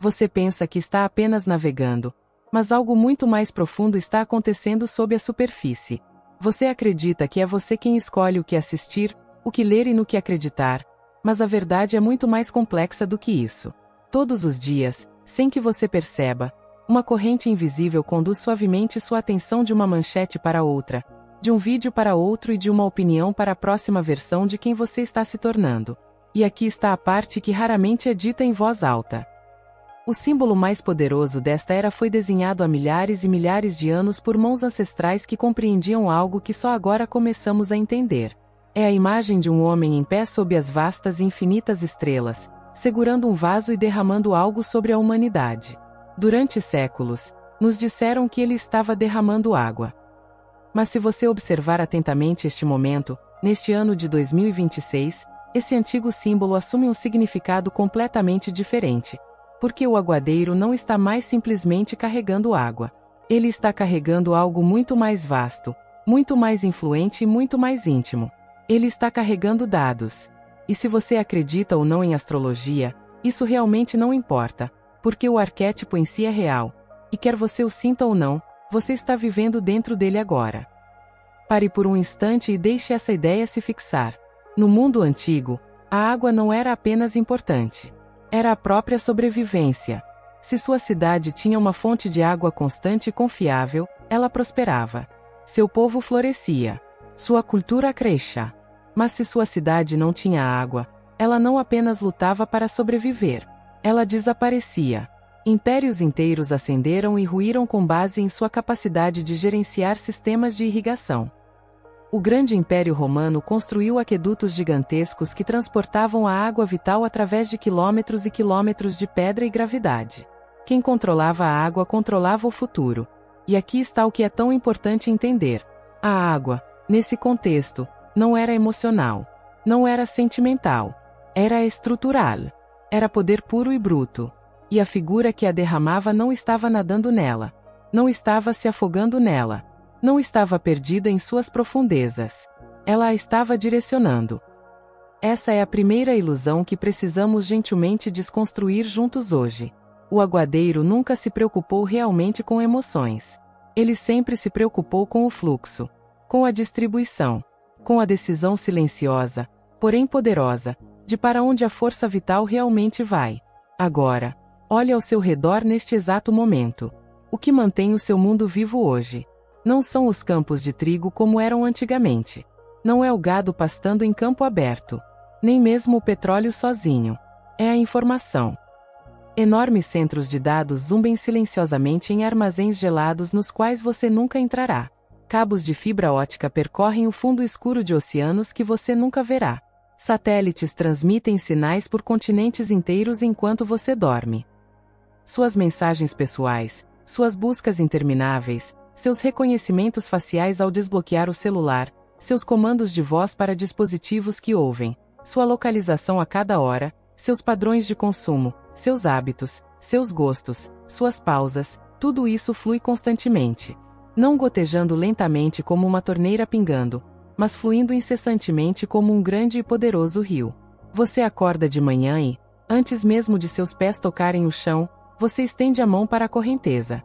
Você pensa que está apenas navegando, mas algo muito mais profundo está acontecendo sob a superfície. Você acredita que é você quem escolhe o que assistir, o que ler e no que acreditar, mas a verdade é muito mais complexa do que isso. Todos os dias, sem que você perceba, uma corrente invisível conduz suavemente sua atenção de uma manchete para outra, de um vídeo para outro e de uma opinião para a próxima versão de quem você está se tornando. E aqui está a parte que raramente é dita em voz alta. O símbolo mais poderoso desta era foi desenhado há milhares e milhares de anos por mãos ancestrais que compreendiam algo que só agora começamos a entender. É a imagem de um homem em pé sob as vastas e infinitas estrelas, segurando um vaso e derramando algo sobre a humanidade. Durante séculos, nos disseram que ele estava derramando água. Mas se você observar atentamente este momento, neste ano de 2026, esse antigo símbolo assume um significado completamente diferente. Porque o aguadeiro não está mais simplesmente carregando água. Ele está carregando algo muito mais vasto, muito mais influente e muito mais íntimo. Ele está carregando dados. E se você acredita ou não em astrologia, isso realmente não importa, porque o arquétipo em si é real. E quer você o sinta ou não, você está vivendo dentro dele agora. Pare por um instante e deixe essa ideia se fixar. No mundo antigo, a água não era apenas importante. Era a própria sobrevivência. Se sua cidade tinha uma fonte de água constante e confiável, ela prosperava. Seu povo florescia. Sua cultura crescia. Mas se sua cidade não tinha água, ela não apenas lutava para sobreviver. Ela desaparecia. Impérios inteiros ascenderam e ruíram com base em sua capacidade de gerenciar sistemas de irrigação. O grande Império Romano construiu aquedutos gigantescos que transportavam a água vital através de quilômetros e quilômetros de pedra e gravidade. Quem controlava a água controlava o futuro. E aqui está o que é tão importante entender. A água, nesse contexto, não era emocional. Não era sentimental. Era estrutural. Era poder puro e bruto. E a figura que a derramava não estava nadando nela. Não estava se afogando nela. Não estava perdida em suas profundezas. Ela a estava direcionando. Essa é a primeira ilusão que precisamos gentilmente desconstruir juntos hoje. O aguadeiro nunca se preocupou realmente com emoções. Ele sempre se preocupou com o fluxo, com a distribuição, com a decisão silenciosa, porém poderosa, de para onde a força vital realmente vai. Agora, olhe ao seu redor neste exato momento. O que mantém o seu mundo vivo hoje? Não são os campos de trigo como eram antigamente. Não é o gado pastando em campo aberto. Nem mesmo o petróleo sozinho. É a informação. Enormes centros de dados zumbem silenciosamente em armazéns gelados nos quais você nunca entrará. Cabos de fibra ótica percorrem o fundo escuro de oceanos que você nunca verá. Satélites transmitem sinais por continentes inteiros enquanto você dorme. Suas mensagens pessoais, suas buscas intermináveis, seus reconhecimentos faciais ao desbloquear o celular, seus comandos de voz para dispositivos que ouvem, sua localização a cada hora, seus padrões de consumo, seus hábitos, seus gostos, suas pausas, tudo isso flui constantemente. Não gotejando lentamente como uma torneira pingando, mas fluindo incessantemente como um grande e poderoso rio. Você acorda de manhã e, antes mesmo de seus pés tocarem o chão, você estende a mão para a correnteza.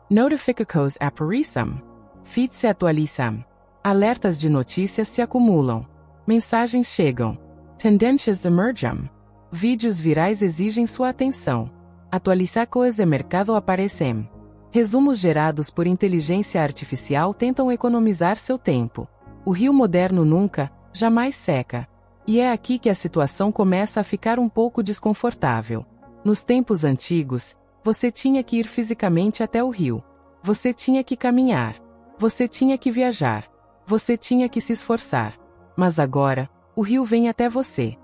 Notificações aparecem. Feeds se atualizam. Alertas de notícias se acumulam. Mensagens chegam. Tendências emergem. Vídeos virais exigem sua atenção. Atualizações de mercado aparecem. Resumos gerados por inteligência artificial tentam economizar seu tempo. O rio moderno nunca, jamais seca. E é aqui que a situação começa a ficar um pouco desconfortável. Nos tempos antigos, você tinha que ir fisicamente até o rio. Você tinha que caminhar. Você tinha que viajar. Você tinha que se esforçar. Mas agora, o rio vem até você.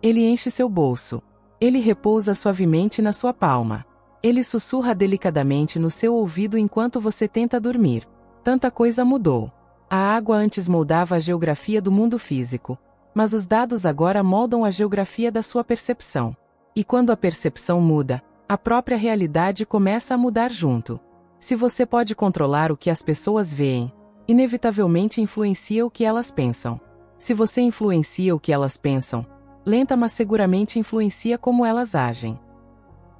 Ele enche seu bolso. Ele repousa suavemente na sua palma. Ele sussurra delicadamente no seu ouvido enquanto você tenta dormir. Tanta coisa mudou. A água antes moldava a geografia do mundo físico, mas os dados agora moldam a geografia da sua percepção. E quando a percepção muda, a própria realidade começa a mudar junto. Se você pode controlar o que as pessoas veem, inevitavelmente influencia o que elas pensam. Se você influencia o que elas pensam, lenta mas seguramente influencia como elas agem.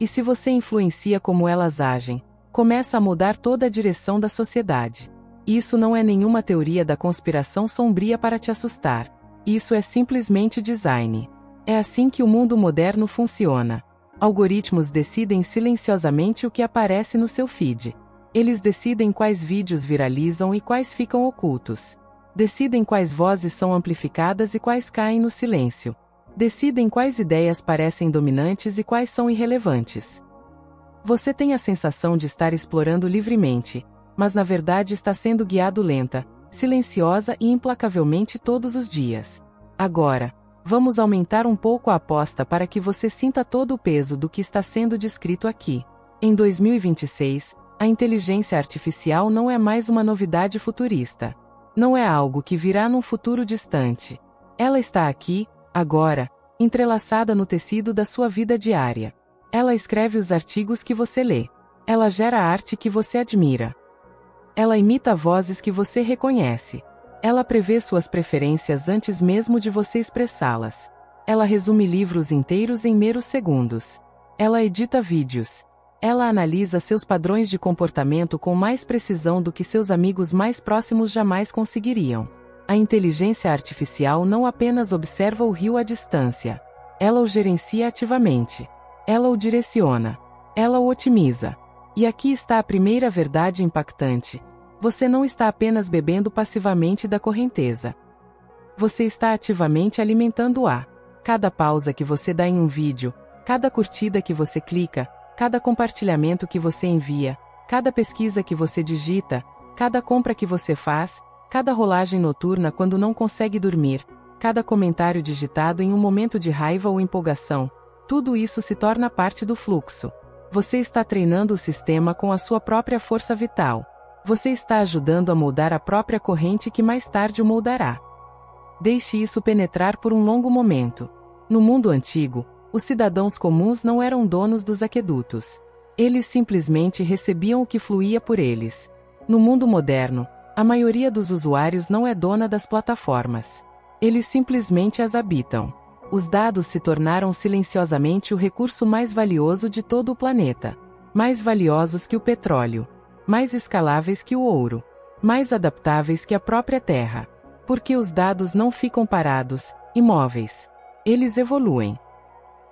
E se você influencia como elas agem, começa a mudar toda a direção da sociedade. Isso não é nenhuma teoria da conspiração sombria para te assustar. Isso é simplesmente design. É assim que o mundo moderno funciona. Algoritmos decidem silenciosamente o que aparece no seu feed. Eles decidem quais vídeos viralizam e quais ficam ocultos. Decidem quais vozes são amplificadas e quais caem no silêncio. Decidem quais ideias parecem dominantes e quais são irrelevantes. Você tem a sensação de estar explorando livremente, mas na verdade está sendo guiado lenta, silenciosa e implacavelmente todos os dias. Agora, vamos aumentar um pouco a aposta para que você sinta todo o peso do que está sendo descrito aqui. Em 2026, a inteligência artificial não é mais uma novidade futurista. Não é algo que virá num futuro distante. Ela está aqui, agora, entrelaçada no tecido da sua vida diária. Ela escreve os artigos que você lê. Ela gera a arte que você admira. Ela imita vozes que você reconhece. Ela prevê suas preferências antes mesmo de você expressá-las. Ela resume livros inteiros em meros segundos. Ela edita vídeos. Ela analisa seus padrões de comportamento com mais precisão do que seus amigos mais próximos jamais conseguiriam. A inteligência artificial não apenas observa o rio à distância. Ela o gerencia ativamente. Ela o direciona. Ela o otimiza. E aqui está a primeira verdade impactante. Você não está apenas bebendo passivamente da correnteza. Você está ativamente alimentando-a. Cada pausa que você dá em um vídeo, cada curtida que você clica, cada compartilhamento que você envia, cada pesquisa que você digita, cada compra que você faz, cada rolagem noturna quando não consegue dormir, cada comentário digitado em um momento de raiva ou empolgação, tudo isso se torna parte do fluxo. Você está treinando o sistema com a sua própria força vital. Você está ajudando a moldar a própria corrente que mais tarde o moldará. Deixe isso penetrar por um longo momento. No mundo antigo, os cidadãos comuns não eram donos dos aquedutos. Eles simplesmente recebiam o que fluía por eles. No mundo moderno, a maioria dos usuários não é dona das plataformas. Eles simplesmente as habitam. Os dados se tornaram silenciosamente o recurso mais valioso de todo o planeta. Mais valiosos que o petróleo. Mais escaláveis que o ouro. Mais adaptáveis que a própria Terra. Porque os dados não ficam parados, imóveis. Eles evoluem.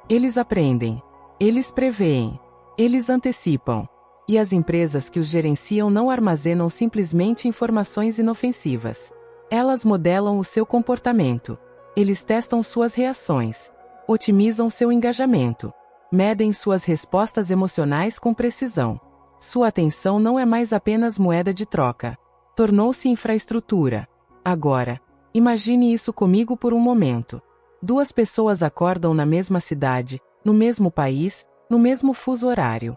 Eles aprendem. Eles preveem. Eles antecipam. E as empresas que os gerenciam não armazenam simplesmente informações inofensivas. Elas modelam o seu comportamento. Eles testam suas reações. Otimizam seu engajamento. Medem suas respostas emocionais com precisão. Sua atenção não é mais apenas moeda de troca. Tornou-se infraestrutura. Agora, imagine isso comigo por um momento. Duas pessoas acordam na mesma cidade, no mesmo país, no mesmo fuso horário.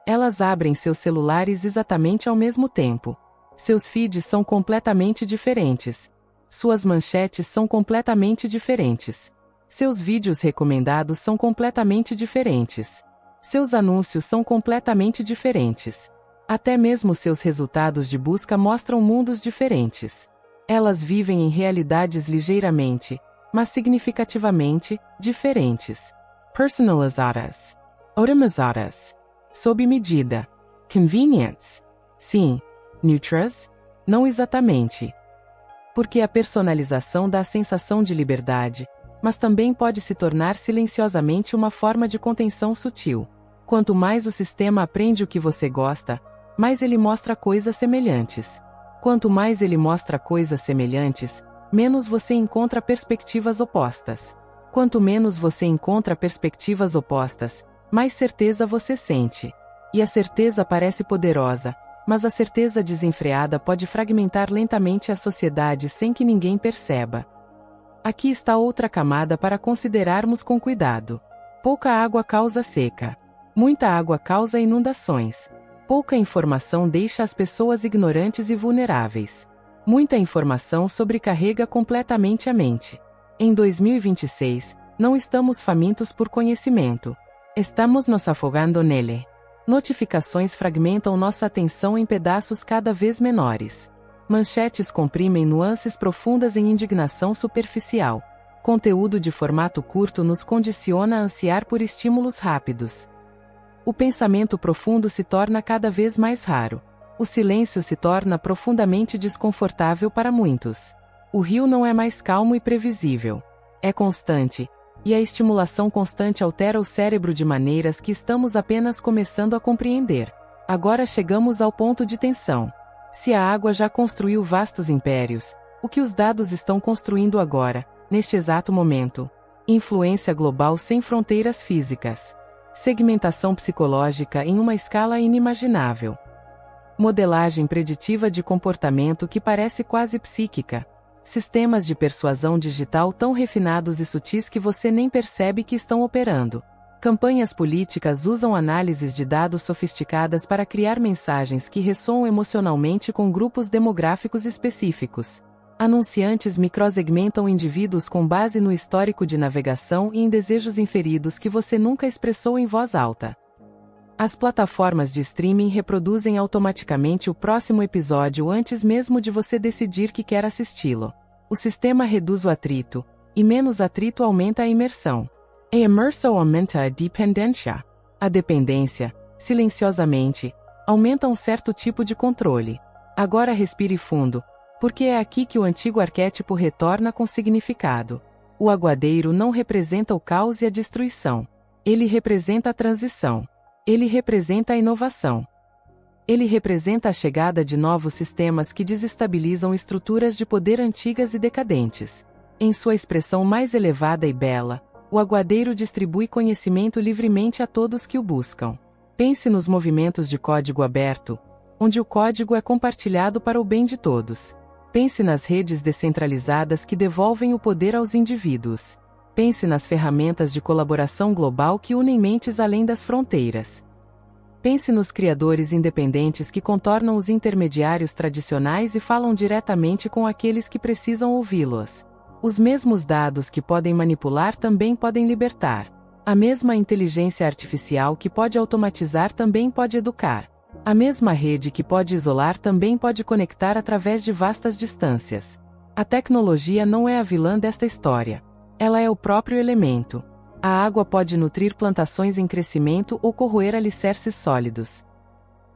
Elas abrem seus celulares exatamente ao mesmo tempo. Seus feeds são completamente diferentes. Suas manchetes são completamente diferentes. Seus vídeos recomendados são completamente diferentes. Seus anúncios são completamente diferentes. Até mesmo seus resultados de busca mostram mundos diferentes. Elas vivem em realidades ligeiramente, mas significativamente, diferentes. Personalizadas. Otimizadas. Sob medida. Convenientes. Sim. Neutras? Não exatamente. Porque a personalização dá a sensação de liberdade, mas também pode se tornar silenciosamente uma forma de contenção sutil. Quanto mais o sistema aprende o que você gosta, mais ele mostra coisas semelhantes. Quanto mais ele mostra coisas semelhantes, menos você encontra perspectivas opostas. Quanto menos você encontra perspectivas opostas, mais certeza você sente. E a certeza parece poderosa, mas a certeza desenfreada pode fragmentar lentamente a sociedade sem que ninguém perceba. Aqui está outra camada para considerarmos com cuidado. Pouca água causa seca. Muita água causa inundações. Pouca informação deixa as pessoas ignorantes e vulneráveis. Muita informação sobrecarrega completamente a mente. Em 2026, não estamos famintos por conhecimento. Estamos nos afogando nele. Notificações fragmentam nossa atenção em pedaços cada vez menores. Manchetes comprimem nuances profundas em indignação superficial. Conteúdo de formato curto nos condiciona a ansiar por estímulos rápidos. O pensamento profundo se torna cada vez mais raro. O silêncio se torna profundamente desconfortável para muitos. O rio não é mais calmo e previsível. É constante, e a estimulação constante altera o cérebro de maneiras que estamos apenas começando a compreender. Agora chegamos ao ponto de tensão. Se a água já construiu vastos impérios, o que os dados estão construindo agora, neste exato momento? Influência global sem fronteiras físicas. Segmentação psicológica em uma escala inimaginável. Modelagem preditiva de comportamento que parece quase psíquica. Sistemas de persuasão digital tão refinados e sutis que você nem percebe que estão operando. Campanhas políticas usam análises de dados sofisticadas para criar mensagens que ressoam emocionalmente com grupos demográficos específicos. Anunciantes microsegmentam indivíduos com base no histórico de navegação e em desejos inferidos que você nunca expressou em voz alta. As plataformas de streaming reproduzem automaticamente o próximo episódio antes mesmo de você decidir que quer assisti-lo. O sistema reduz o atrito, e menos atrito aumenta a imersão. A imersão aumenta a dependência. A dependência, silenciosamente, aumenta um certo tipo de controle. Agora respire fundo, porque é aqui que o antigo arquétipo retorna com significado. O aguadeiro não representa o caos e a destruição. Ele representa a transição. Ele representa a inovação. Ele representa a chegada de novos sistemas que desestabilizam estruturas de poder antigas e decadentes. Em sua expressão mais elevada e bela, o aguadeiro distribui conhecimento livremente a todos que o buscam. Pense nos movimentos de código aberto, onde o código é compartilhado para o bem de todos. Pense nas redes descentralizadas que devolvem o poder aos indivíduos. Pense nas ferramentas de colaboração global que unem mentes além das fronteiras. Pense nos criadores independentes que contornam os intermediários tradicionais e falam diretamente com aqueles que precisam ouvi-los. Os mesmos dados que podem manipular também podem libertar. A mesma inteligência artificial que pode automatizar também pode educar. A mesma rede que pode isolar também pode conectar através de vastas distâncias. A tecnologia não é a vilã desta história. Ela é o próprio elemento. A água pode nutrir plantações em crescimento ou corroer alicerces sólidos.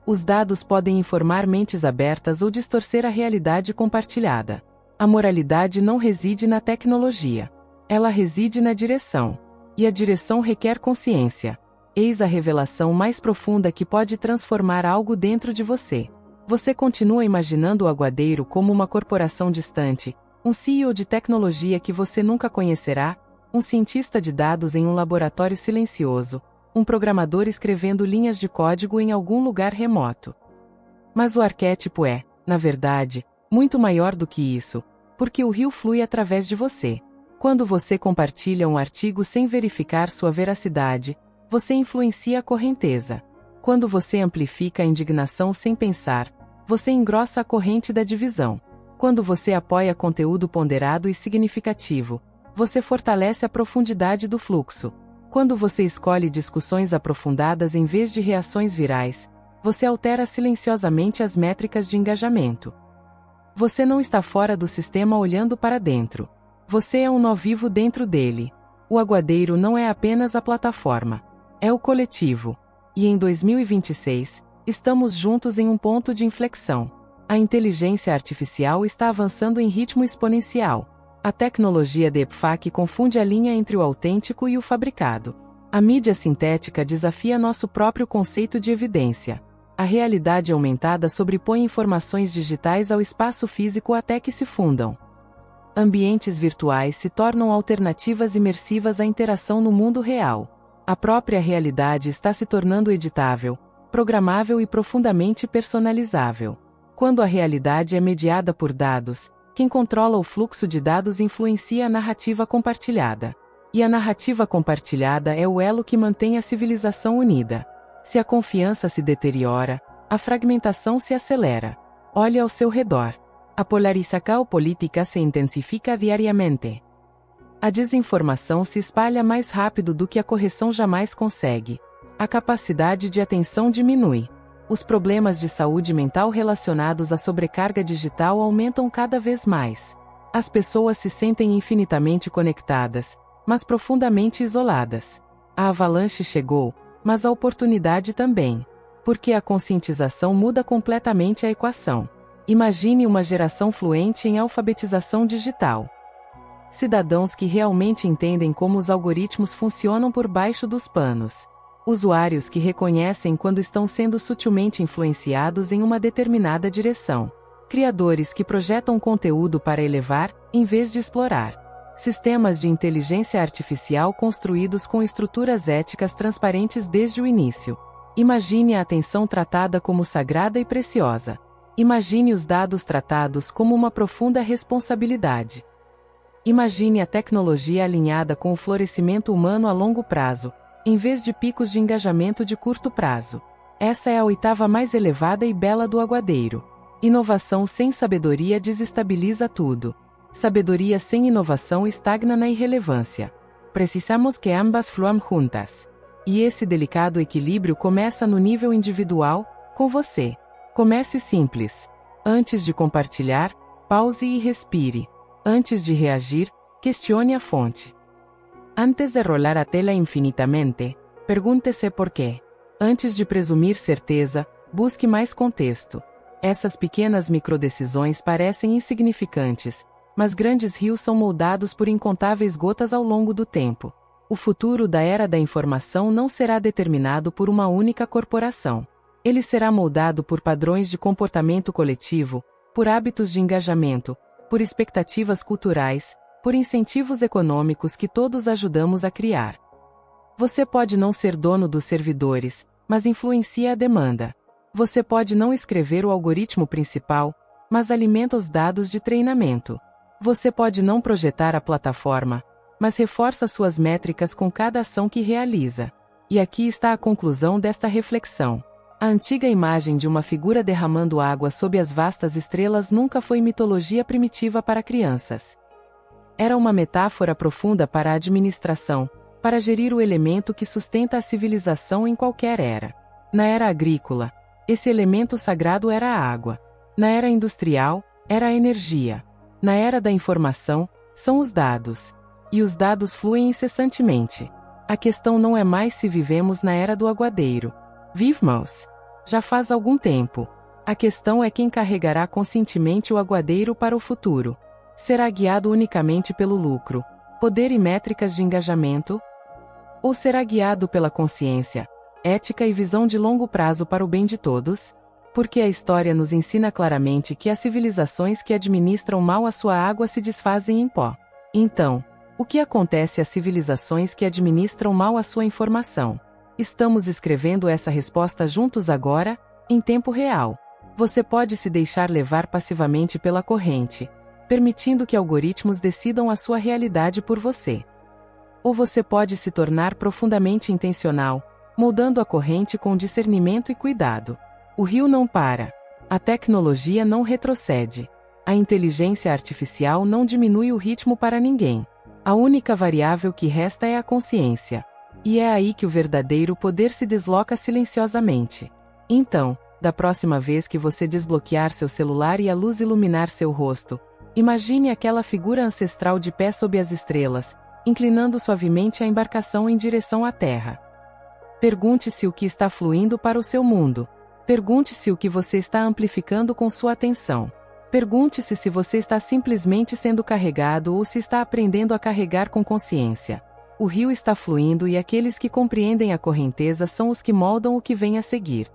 Os dados podem informar mentes abertas ou distorcer a realidade compartilhada. A moralidade não reside na tecnologia. Ela reside na direção. E a direção requer consciência. Eis a revelação mais profunda que pode transformar algo dentro de você. Você continua imaginando o aguadeiro como uma corporação distante, um CEO de tecnologia que você nunca conhecerá, um cientista de dados em um laboratório silencioso, um programador escrevendo linhas de código em algum lugar remoto. Mas o arquétipo é, na verdade, muito maior do que isso, porque o rio flui através de você. Quando você compartilha um artigo sem verificar sua veracidade, você influencia a correnteza. Quando você amplifica a indignação sem pensar, você engrossa a corrente da divisão. Quando você apoia conteúdo ponderado e significativo, você fortalece a profundidade do fluxo. Quando você escolhe discussões aprofundadas em vez de reações virais, você altera silenciosamente as métricas de engajamento. Você não está fora do sistema olhando para dentro. Você é um nó vivo dentro dele. O aguadeiro não é apenas a plataforma. É o coletivo. E em 2026, estamos juntos em um ponto de inflexão. A inteligência artificial está avançando em ritmo exponencial. A tecnologia deepfake confunde a linha entre o autêntico e o fabricado. A mídia sintética desafia nosso próprio conceito de evidência. A realidade aumentada sobrepõe informações digitais ao espaço físico até que se fundam. Ambientes virtuais se tornam alternativas imersivas à interação no mundo real. A própria realidade está se tornando editável, programável e profundamente personalizável. Quando a realidade é mediada por dados, quem controla o fluxo de dados influencia a narrativa compartilhada. E a narrativa compartilhada é o elo que mantém a civilização unida. Se a confiança se deteriora, a fragmentação se acelera. Olhe ao seu redor. A polarização política se intensifica diariamente. A desinformação se espalha mais rápido do que a correção jamais consegue. A capacidade de atenção diminui. Os problemas de saúde mental relacionados à sobrecarga digital aumentam cada vez mais. As pessoas se sentem infinitamente conectadas, mas profundamente isoladas. A avalanche chegou, mas a oportunidade também. Porque a conscientização muda completamente a equação. Imagine uma geração fluente em alfabetização digital. Cidadãos que realmente entendem como os algoritmos funcionam por baixo dos panos. Usuários que reconhecem quando estão sendo sutilmente influenciados em uma determinada direção. Criadores que projetam conteúdo para elevar, em vez de explorar. Sistemas de inteligência artificial construídos com estruturas éticas transparentes desde o início. Imagine a atenção tratada como sagrada e preciosa. Imagine os dados tratados como uma profunda responsabilidade. Imagine a tecnologia alinhada com o florescimento humano a longo prazo, em vez de picos de engajamento de curto prazo. Essa é a oitava mais elevada e bela do aguadeiro. Inovação sem sabedoria desestabiliza tudo. Sabedoria sem inovação estagna na irrelevância. Precisamos que ambas fluam juntas. E esse delicado equilíbrio começa no nível individual, com você. Comece simples. Antes de compartilhar, pause e respire. Antes de reagir, questione a fonte. Antes de rolar a tela infinitamente, pergunte-se por quê. Antes de presumir certeza, busque mais contexto. Essas pequenas microdecisões parecem insignificantes, mas grandes rios são moldados por incontáveis gotas ao longo do tempo. O futuro da era da informação não será determinado por uma única corporação. Ele será moldado por padrões de comportamento coletivo, por hábitos de engajamento, por expectativas culturais, por incentivos econômicos que todos ajudamos a criar. Você pode não ser dono dos servidores, mas influencia a demanda. Você pode não escrever o algoritmo principal, mas alimenta os dados de treinamento. Você pode não projetar a plataforma, mas reforça suas métricas com cada ação que realiza. E aqui está a conclusão desta reflexão. A antiga imagem de uma figura derramando água sob as vastas estrelas nunca foi mitologia primitiva para crianças. Era uma metáfora profunda para a administração, para gerir o elemento que sustenta a civilização em qualquer era. Na era agrícola, esse elemento sagrado era a água. Na era industrial, era a energia. Na era da informação, são os dados. E os dados fluem incessantemente. A questão não é mais se vivemos na era do aguadeiro. Vivemos. Já faz algum tempo. A questão é quem carregará conscientemente o aguadeiro para o futuro. Será guiado unicamente pelo lucro, poder e métricas de engajamento? Ou será guiado pela consciência, ética e visão de longo prazo para o bem de todos? Porque a história nos ensina claramente que as civilizações que administram mal a sua água se desfazem em pó. Então, o que acontece às civilizações que administram mal a sua informação? Estamos escrevendo essa resposta juntos agora, em tempo real. Você pode se deixar levar passivamente pela corrente, permitindo que algoritmos decidam a sua realidade por você. Ou você pode se tornar profundamente intencional, moldando a corrente com discernimento e cuidado. O rio não para. A tecnologia não retrocede. A inteligência artificial não diminui o ritmo para ninguém. A única variável que resta é a consciência. E é aí que o verdadeiro poder se desloca silenciosamente. Então, da próxima vez que você desbloquear seu celular e a luz iluminar seu rosto, imagine aquela figura ancestral de pé sob as estrelas, inclinando suavemente a embarcação em direção à Terra. Pergunte-se o que está fluindo para o seu mundo. Pergunte-se o que você está amplificando com sua atenção. Pergunte-se se você está simplesmente sendo carregado ou se está aprendendo a carregar com consciência. O rio está fluindo e aqueles que compreendem a correnteza são os que moldam o que vem a seguir.